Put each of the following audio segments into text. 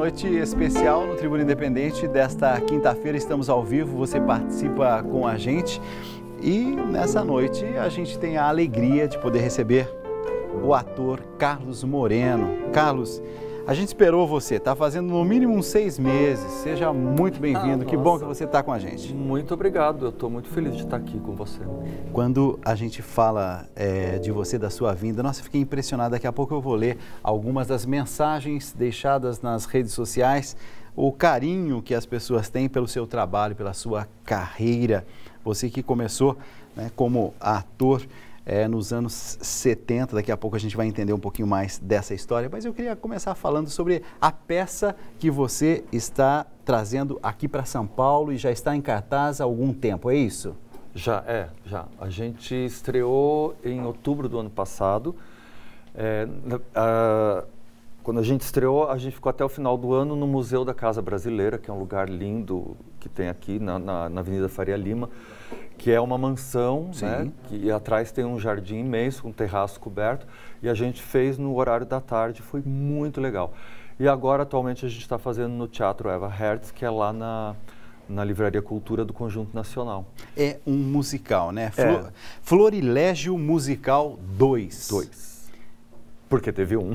noite especial no Tribuna Independente desta quinta-feira. Estamos ao vivo, você participa com a gente e nessa noite a gente tem a alegria de poder receber o ator Carlos Moreno. Carlos, a gente esperou você, está fazendo no mínimo uns 6 meses. Seja muito bem-vindo, que bom que você está com a gente. Muito obrigado, eu estou muito feliz de estar aqui com você. Quando a gente fala de você, da sua vinda, nossa, fiquei impressionado. Daqui a pouco eu vou ler algumas das mensagens deixadas nas redes sociais, o carinho que as pessoas têm pelo seu trabalho, pela sua carreira. Você que começou, né, como ator nos anos 70, daqui a pouco a gente vai entender um pouquinho mais dessa história, mas eu queria começar falando sobre a peça que você está trazendo aqui para São Paulo e já está em cartaz há algum tempo, é isso? Já. A gente estreou em outubro do ano passado. Quando a gente estreou, a gente ficou até o final do ano no Museu da Casa Brasileira, que é um lugar lindo que tem aqui na Avenida Faria Lima, que é uma mansão, né, que atrás tem um jardim imenso, um terraço coberto, e a gente fez no horário da tarde, foi muito legal. E agora, atualmente, a gente está fazendo no Teatro Eva Hertz, que é lá na Livraria Cultura do Conjunto Nacional. É um musical, né? Florilégio Musical 2. Porque teve um.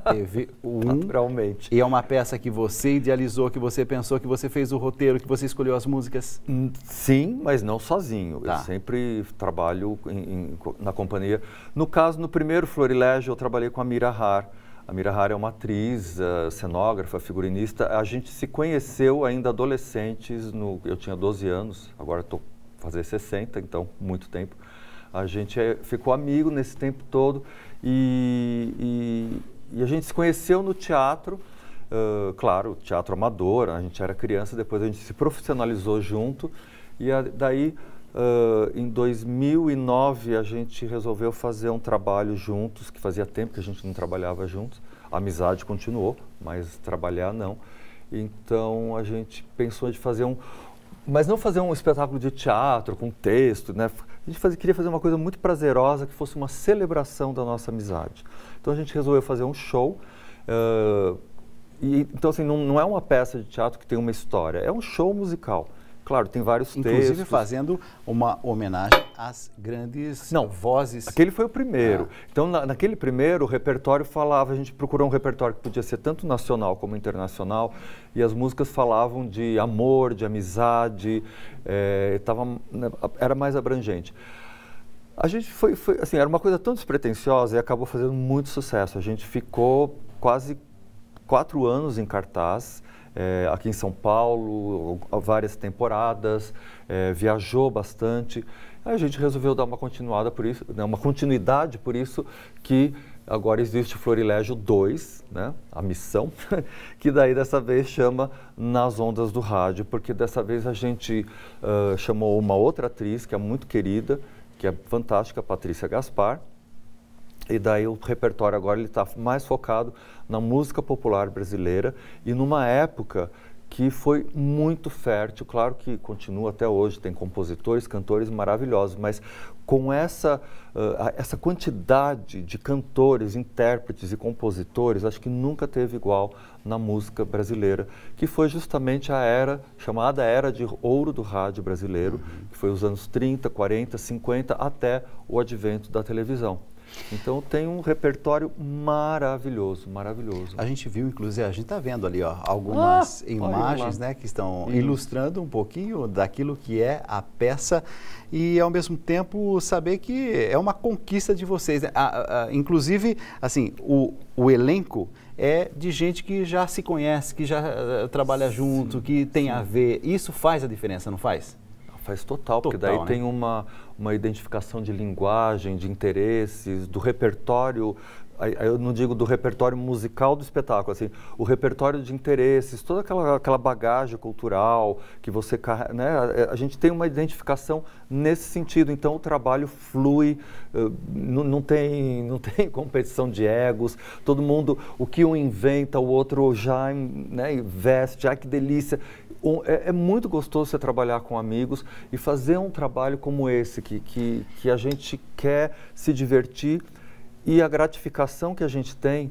Teve um. Naturalmente. E é uma peça que você idealizou, que você pensou, que você fez o roteiro, que você escolheu as músicas? Sim, mas não sozinho. Tá. Eu sempre trabalho na companhia. No caso, no primeiro Florilégio, eu trabalhei com a Mira Har. A Mira Har é uma atriz, cenógrafa, figurinista. A gente se conheceu ainda adolescentes, eu tinha 12 anos, agora estou fazendo 60, então muito tempo. A gente ficou amigo nesse tempo todo. E a gente se conheceu no teatro, claro, teatro amador, a gente era criança, depois a gente se profissionalizou junto e daí em 2009 a gente resolveu fazer um trabalho juntos, que fazia tempo que a gente não trabalhava juntos, a amizade continuou, mas trabalhar não. Então a gente pensou de fazer mas não fazer um espetáculo de teatro com texto, né? A gente queria fazer uma coisa muito prazerosa, que fosse uma celebração da nossa amizade. Então a gente resolveu fazer um show. Então, assim, não é uma peça de teatro que tem uma história, é um show musical. Claro, tem vários textos. Inclusive fazendo uma homenagem às grandes vozes. Aquele foi o primeiro. Então, naquele primeiro, o repertório falava, a gente procurou um repertório que podia ser tanto nacional como internacional, e as músicas falavam de amor, de amizade, era mais abrangente. A gente assim, era uma coisa tão despretensiosa e acabou fazendo muito sucesso. A gente ficou quase 4 anos em cartaz, aqui em São Paulo, várias temporadas, viajou bastante. Aí a gente resolveu dar uma continuidade, por isso que agora existe o Florilégio 2, né, a missão, que daí dessa vez chama Nas Ondas do Rádio, porque dessa vez a gente chamou uma outra atriz que é muito querida, que é fantástica, a Patrícia Gaspar. E daí o repertório agora está mais focado na música popular brasileira e numa época que foi muito fértil. Claro que continua até hoje, tem compositores, cantores maravilhosos, mas com essa quantidade de cantores, intérpretes e compositores, acho que nunca teve igual na música brasileira, que foi justamente a chamada Era de Ouro do Rádio Brasileiro, que foi os anos 30, 40, 50, até o advento da televisão. Então tem um repertório maravilhoso, maravilhoso. A gente viu, inclusive, a gente está vendo ali algumas imagens, né, que estão ilustrando um pouquinho daquilo que é a peça e, ao mesmo tempo, saber que é uma conquista de vocês, né? Inclusive, assim, o elenco é de gente que já se conhece, que já trabalha junto, que tem a ver. Isso faz a diferença, não faz? Faz total, porque daí tem uma identificação de linguagem, de interesses, do repertório, eu não digo do repertório musical do espetáculo, assim, o repertório de interesses, toda aquela bagagem cultural que você carrega, né? A gente tem uma identificação nesse sentido, então o trabalho flui, não tem competição de egos, todo mundo, o que um inventa, o outro já, né, investe, que delícia. É muito gostoso você trabalhar com amigos e fazer um trabalho como esse, que a gente quer se divertir e a gratificação que a gente tem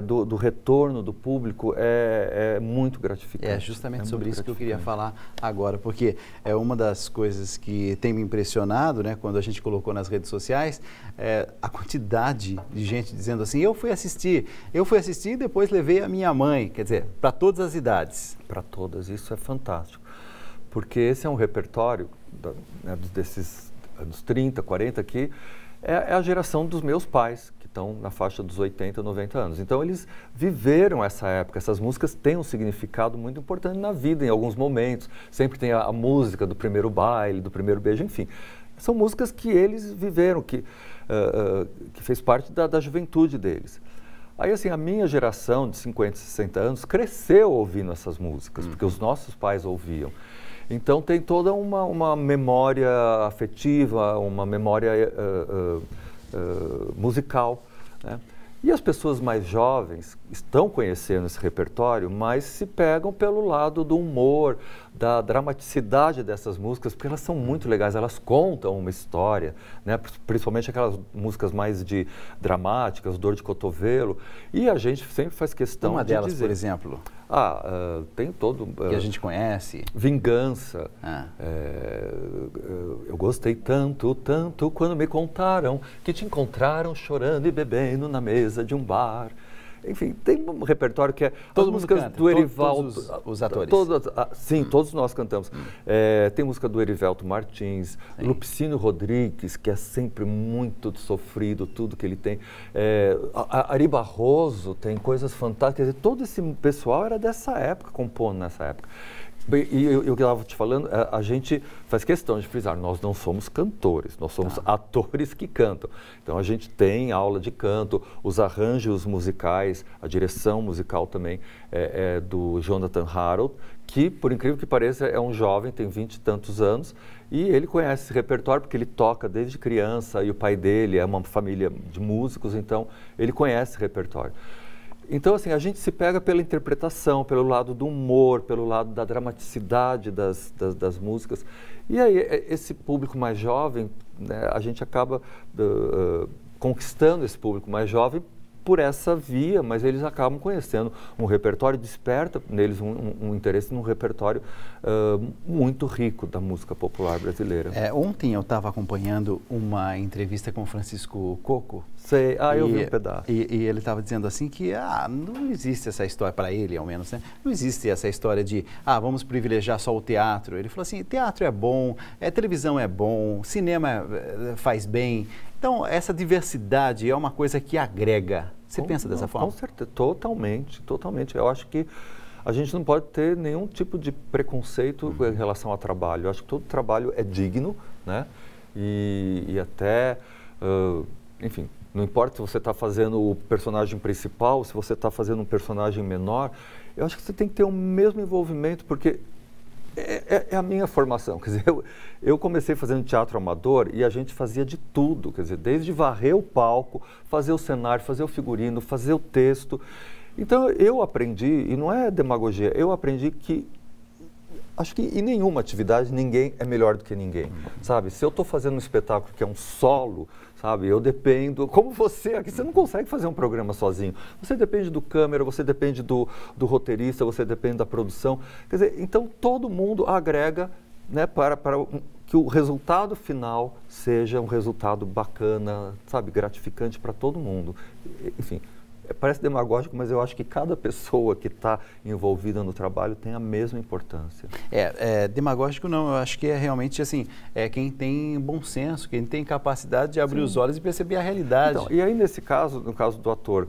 do retorno do público é muito gratificante. É justamente sobre isso que eu queria falar agora, porque é uma das coisas que tem me impressionado, né, quando a gente colocou nas redes sociais, a quantidade de gente dizendo assim, eu fui assistir e depois levei a minha mãe, quer dizer, para todas as idades. Para todas, isso é fantástico, porque esse é um repertório desses anos 30, 40 aqui, é a geração dos meus pais, que estão na faixa dos 80, 90 anos. Então, eles viveram essa época. Essas músicas têm um significado muito importante na vida, em alguns momentos. Sempre tem a música do primeiro baile, do primeiro beijo, enfim. São músicas que eles viveram, que fez parte da juventude deles. Aí, assim, a minha geração de 50, 60 anos cresceu ouvindo essas músicas, porque os nossos pais ouviam. Então, tem toda uma memória afetiva, uma memória musical, né? E as pessoas mais jovens estão conhecendo esse repertório, mas se pegam pelo lado do humor, da dramaticidade dessas músicas, porque elas são muito legais, elas contam uma história, né? Principalmente aquelas músicas mais dramáticas, dor de cotovelo, e a gente sempre faz questão uma de delas, dizer, por exemplo? Tem todo... que a gente conhece. Vingança. Eu gostei tanto, tanto, quando me contaram que te encontraram chorando e bebendo na mesa de um bar. Enfim, tem um repertório que é... Todo mundo canta, do Erivelto, todos os atores. Sim, todos nós cantamos. Tem música do Erivelto Martins, Lupicínio Rodrigues, que é sempre muito sofrido, tudo que ele tem. Ari Barroso tem coisas fantásticas. Quer dizer, todo esse pessoal era dessa época, compondo nessa época. E eu que estava te falando, a gente faz questão de frisar, nós não somos cantores, nós somos atores que cantam. Então a gente tem aula de canto, os arranjos musicais, a direção musical também é do Jonathan Harold, que por incrível que pareça é um jovem, tem 20 e tantos anos, e ele conhece esse repertório porque ele toca desde criança e o pai dele é uma família de músicos, então ele conhece esse repertório. Então, assim, a gente se pega pela interpretação, pelo lado do humor, pelo lado da dramaticidade das músicas. E aí, esse público mais jovem, né, a gente acaba conquistando esse público mais jovem por essa via, mas eles acabam conhecendo um repertório, desperta neles um interesse num repertório muito rico da música popular brasileira. Ontem eu estava acompanhando uma entrevista com o Francisco Coco. Sei, eu vi um pedaço. E ele estava dizendo assim que não existe essa história, para ele ao menos, né? Não existe essa história de, vamos privilegiar só o teatro. Ele falou assim, teatro é bom, televisão é bom, cinema faz bem. Então, essa diversidade é uma coisa que agrega. Você pensa dessa forma? Com certeza, totalmente, totalmente. Eu acho que a gente não pode ter nenhum tipo de preconceito em relação ao trabalho. Eu acho que todo trabalho é digno, né? E até, enfim, não importa se você está fazendo o personagem principal, se você está fazendo um personagem menor, eu acho que você tem que ter o mesmo envolvimento, porque é a minha formação. Quer dizer, eu comecei fazendo teatro amador e a gente fazia de tudo, quer dizer, desde varrer o palco, fazer o cenário, fazer o figurino, fazer o texto. Então eu aprendi, e não é demagogia, eu aprendi que acho que em nenhuma atividade ninguém é melhor do que ninguém, sabe? Se eu estou fazendo um espetáculo que é um solo, sabe? Eu dependo, como você aqui, você não consegue fazer um programa sozinho. Você depende do câmera, você depende do roteirista, você depende da produção. Quer dizer, então todo mundo agrega, né, para que o resultado final seja um resultado bacana, sabe? Gratificante para todo mundo. Enfim, parece demagógico, mas eu acho que cada pessoa que está envolvida no trabalho tem a mesma importância. Demagógico não, eu acho que é realmente assim, quem tem bom senso, quem tem capacidade de abrir os olhos e perceber a realidade. Então, e aí nesse caso, no caso do ator,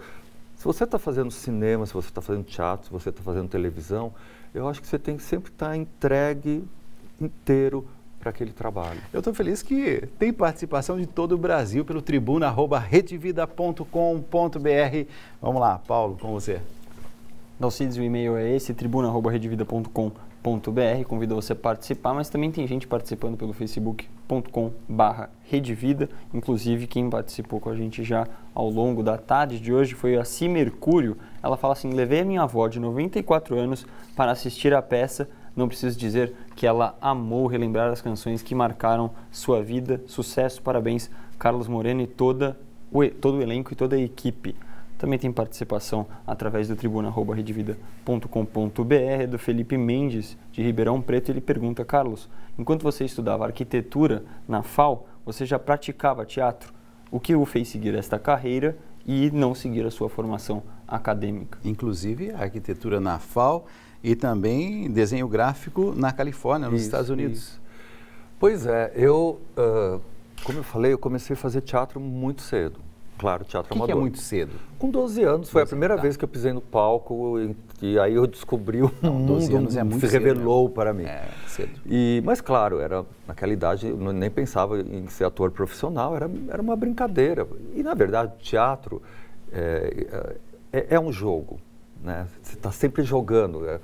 se você está fazendo cinema, se você está fazendo teatro, se você está fazendo televisão, eu acho que você tem que sempre estar entregue inteiro para aquele trabalho. Eu estou feliz que tem participação de todo o Brasil pelo tribuna@redevida.com.br. Vamos lá, Paulo, com você. Dalcides, o e-mail é esse, tribuna@redevida.com.br. Convido você a participar, mas também tem gente participando pelo facebook.com/redevida. Inclusive, quem participou com a gente já ao longo da tarde de hoje foi a Si Mercúrio. Ela fala assim, levei a minha avó de 94 anos para assistir a peça. Não preciso dizer que ela amou relembrar as canções que marcaram sua vida. Sucesso, parabéns, Carlos Moreno e todo o elenco e toda a equipe. Também tem participação através do tribuna@redevida.com.br do Felipe Mendes, de Ribeirão Preto. Ele pergunta: Carlos, enquanto você estudava arquitetura na FAO, você já praticava teatro? O que o fez seguir esta carreira e não seguir a sua formação acadêmica? Inclusive a arquitetura na FAO e também desenho gráfico na Califórnia, nos Estados Unidos. Isso. Pois é, como eu falei, eu comecei a fazer teatro muito cedo. Claro, teatro amador. O que é muito cedo? Com 12 anos, foi a primeira vez que eu pisei no palco e aí eu descobri o mundo, 12 anos é muito se cedo, revelou para mim. É, cedo. Mas claro, naquela idade eu nem pensava em ser ator profissional, era uma brincadeira. E na verdade, teatro é um jogo, né? Você está sempre jogando.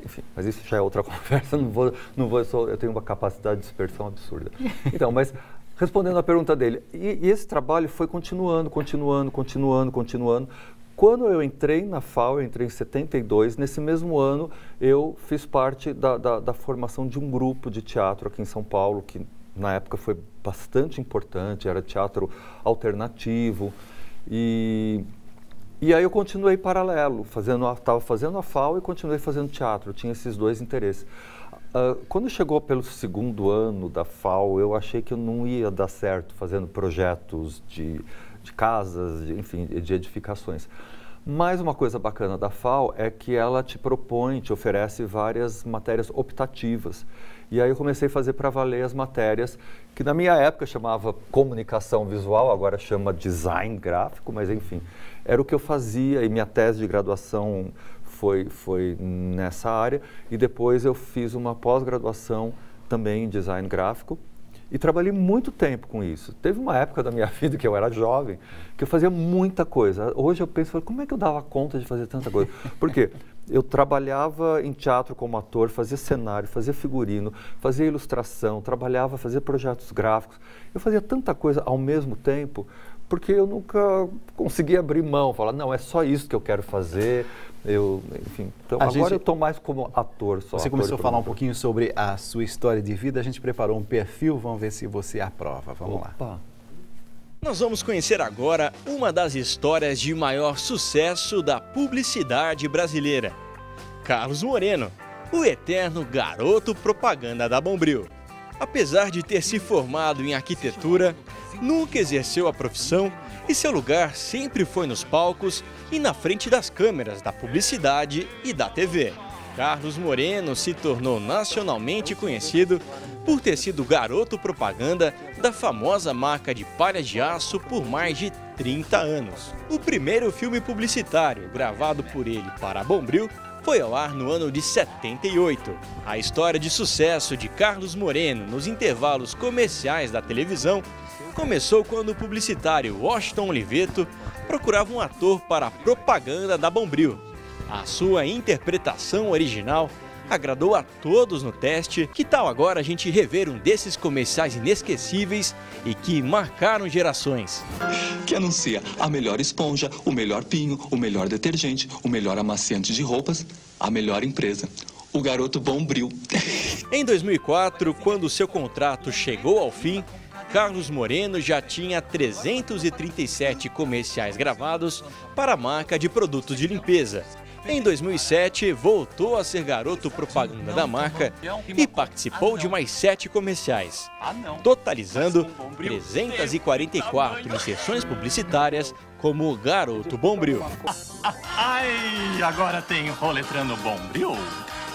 Enfim, mas isso já é outra conversa, eu tenho uma capacidade de dispersão absurda. Então, mas respondendo à pergunta dele, e esse trabalho foi continuando. Quando eu entrei na FAO, eu entrei em 72, nesse mesmo ano eu fiz parte da formação de um grupo de teatro aqui em São Paulo, que na época foi bastante importante, era teatro alternativo, e aí eu continuei paralelo, estava fazendo a FAO e continuei fazendo teatro, eu tinha esses dois interesses. Quando chegou pelo segundo ano da FAO, eu achei que eu não ia dar certo fazendo projetos de casas, enfim, de edificações. Mas uma coisa bacana da FAO é que ela te oferece várias matérias optativas. E aí eu comecei a fazer para valer as matérias, que na minha época chamava comunicação visual, agora chama design gráfico, mas enfim, era o que eu fazia e minha tese de graduação foi nessa área. E depois eu fiz uma pós-graduação também em design gráfico e trabalhei muito tempo com isso. Teve uma época da minha vida que eu era jovem, que eu fazia muita coisa. Hoje eu penso, como é que eu dava conta de fazer tanta coisa? Por quê? Eu trabalhava em teatro como ator, fazia cenário, fazia figurino, fazia ilustração, fazia projetos gráficos. Eu fazia tanta coisa ao mesmo tempo, porque eu nunca conseguia abrir mão, falar, não, é só isso que eu quero fazer. Enfim, então agora eu estou mais como ator só. Você começou a falar um pouquinho sobre a sua história de vida, a gente preparou um perfil, vamos ver se você aprova. Vamos lá. Nós vamos conhecer agora uma das histórias de maior sucesso da publicidade brasileira. Carlos Moreno, o eterno garoto propaganda da Bombril. Apesar de ter se formado em arquitetura, nunca exerceu a profissão e seu lugar sempre foi nos palcos e na frente das câmeras da publicidade e da TV. Carlos Moreno se tornou nacionalmente conhecido por ter sido garoto propaganda da famosa marca de palhas de aço por mais de 30 anos. O primeiro filme publicitário gravado por ele para a Bombril foi ao ar no ano de 78. A história de sucesso de Carlos Moreno nos intervalos comerciais da televisão começou quando o publicitário Washington Oliveto procurava um ator para a propaganda da Bombril. A sua interpretação original agradou a todos no teste. Que tal agora a gente rever um desses comerciais inesquecíveis e que marcaram gerações? Que anuncia a melhor esponja, o melhor pinho, o melhor detergente, o melhor amaciante de roupas, a melhor empresa, o garoto Bombril. Em 2004, quando seu contrato chegou ao fim, Carlos Moreno já tinha 337 comerciais gravados para a marca de produtos de limpeza. Em 2007, voltou a ser garoto propaganda da marca e participou de mais 7 comerciais, totalizando 344 inserções publicitárias como garoto Bombril. Ai, agora tem Roletrando Bombril.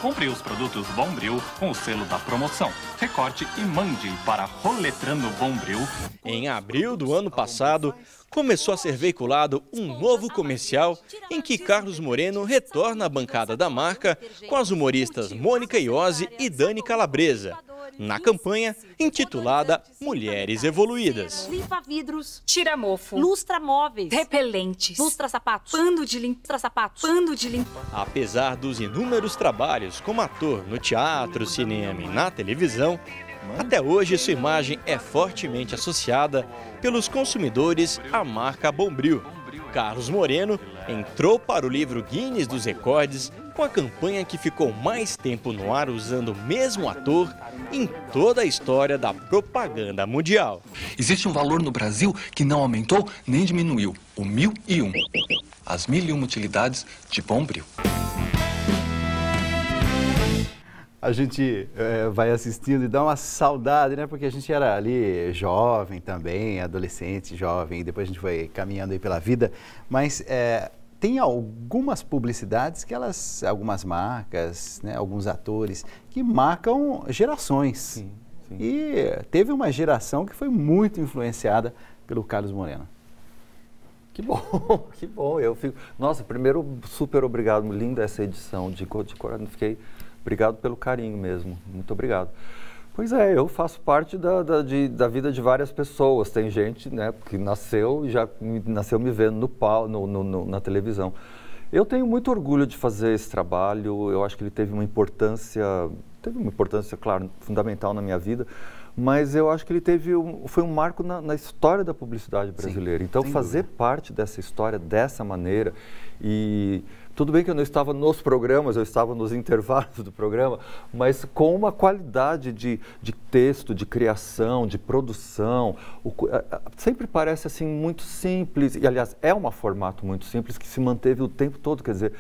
Compre os produtos Bombril com o selo da promoção. Recorte e mande para Roletrando Bombril. Em abril do ano passado, começou a ser veiculado um novo comercial em que Carlos Moreno retorna à bancada da marca com as humoristas Mônica Iose e Dani Calabresa, na campanha intitulada Mulheres Evoluídas. Limpa vidros, tira mofo, lustra móveis, repelentes, lustra sapatos, pano de limpa sapatos, pano de limpa. Apesar dos inúmeros trabalhos como ator no teatro, cinema e na televisão, até hoje sua imagem é fortemente associada pelos consumidores à marca Bombril. Carlos Moreno entrou para o livro Guinness dos Recordes com a campanha que ficou mais tempo no ar usando o mesmo ator em toda a história da propaganda mundial. Existe um valor no Brasil que não aumentou nem diminuiu, o 1001. As 1001 utilidades de Bombril. A gente vai assistindo e dá uma saudade, né? Porque a gente era ali jovem também, adolescente, jovem, e depois a gente foi caminhando aí pela vida. Mas tem algumas publicidades que algumas marcas, né, alguns atores, que marcam gerações. Sim, sim. E teve uma geração que foi muito influenciada pelo Carlos Moreno. Que bom, que bom. Nossa, primeiro, super obrigado. Linda essa edição de coração. Obrigado pelo carinho mesmo. Muito obrigado. Pois é, eu faço parte da vida de várias pessoas. Tem gente, né, que nasceu me vendo na televisão. Eu tenho muito orgulho de fazer esse trabalho. Eu acho que ele teve uma importância, claro, fundamental na minha vida. Mas eu acho que ele foi um marco na história da publicidade brasileira. Sim, então, fazer parte dessa história dessa maneira, e tudo bem que eu não estava nos programas, eu estava nos intervalos do programa, mas com uma qualidade de texto, de criação, de produção, sempre parece assim muito simples, e aliás é um formato muito simples que se manteve o tempo todo, quer dizer,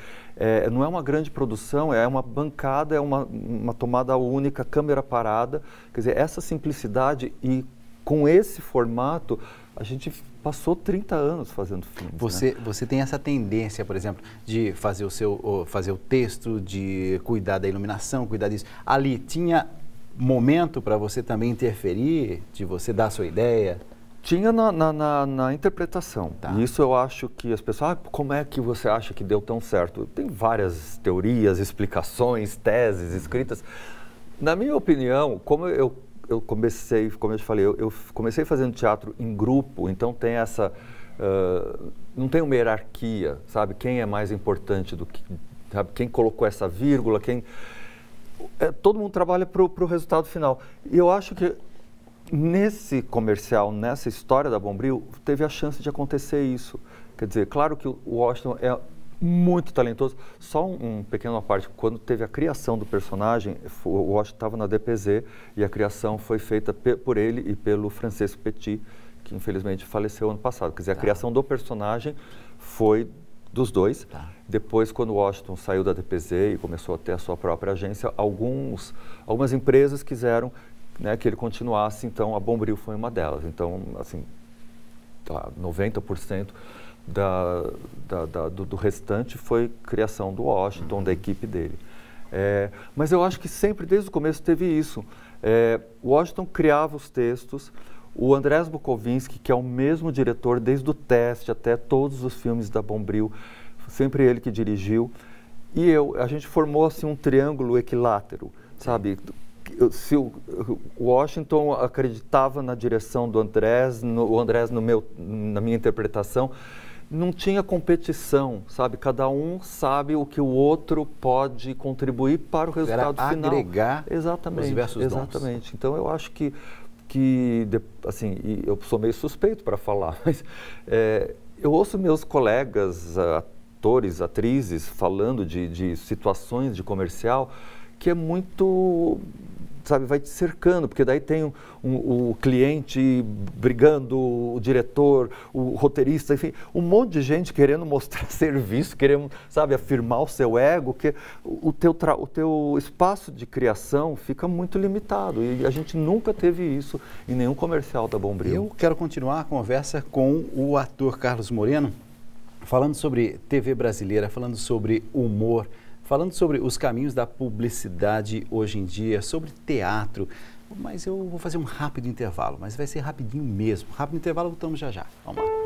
não é uma grande produção, é uma bancada, é uma tomada única, câmera parada, quer dizer, essa simplicidade, e com esse formato a gente passou 30 anos fazendo filmes. Você tem essa tendência, por exemplo, de fazer fazer o texto, de cuidar da iluminação, cuidar disso. Ali tinha momento para você também interferir, de você dar a sua ideia? Tinha na interpretação. Tá. E isso eu acho que as pessoas, como é que você acha que deu tão certo? Tem várias teorias, explicações, teses escritas. Na minha opinião, como eu comecei, como eu te falei, eu comecei fazendo teatro em grupo, então tem não tem uma hierarquia, sabe? Quem é mais importante do que, sabe? Quem colocou essa vírgula, todo mundo trabalha para o resultado final. E eu acho que nesse comercial, nessa história da Bombril, teve a chance de acontecer isso. Quer dizer, claro que o Washington é muito talentoso. Só um pequeno parte, quando teve a criação do personagem, o Washington estava na DPZ e a criação foi feita por ele e pelo Francesco Petit, que infelizmente faleceu ano passado. Quer dizer, a criação do personagem foi dos dois. Tá. Depois, quando o Washington saiu da DPZ e começou a ter a sua própria agência, algumas empresas quiseram, né, que ele continuasse, então a Bombril foi uma delas. Então, assim, 90% do restante foi criação do Washington, da equipe dele. Mas eu acho que sempre, desde o começo, teve isso. O Washington criava os textos, o Andrés Bukovinski, que é o mesmo diretor desde o teste até todos os filmes da Bombril, sempre ele que dirigiu, e a gente formou assim um triângulo equilátero, sabe? Se o Washington acreditava na direção do Andrés, o Andrés na minha interpretação, não tinha competição, sabe? Cada um sabe o que o outro pode contribuir para o resultado final. Agregar exatamente, os diversos dons. Exatamente. Então, eu acho que assim, eu sou meio suspeito para falar, mas eu ouço meus colegas, atores, atrizes, falando de situações de comercial que é muito, sabe, vai te cercando, porque daí tem o cliente brigando, o diretor, o roteirista, enfim, um monte de gente querendo mostrar serviço, querendo, sabe, afirmar o seu ego, que o teu espaço de criação fica muito limitado, e a gente nunca teve isso em nenhum comercial da Bombril. Eu quero continuar a conversa com o ator Carlos Moreno, falando sobre TV brasileira, falando sobre humor, falando sobre os caminhos da publicidade hoje em dia, sobre teatro, mas eu vou fazer um rápido intervalo, mas vai ser rapidinho mesmo. Rápido intervalo, voltamos já já. Vamos lá.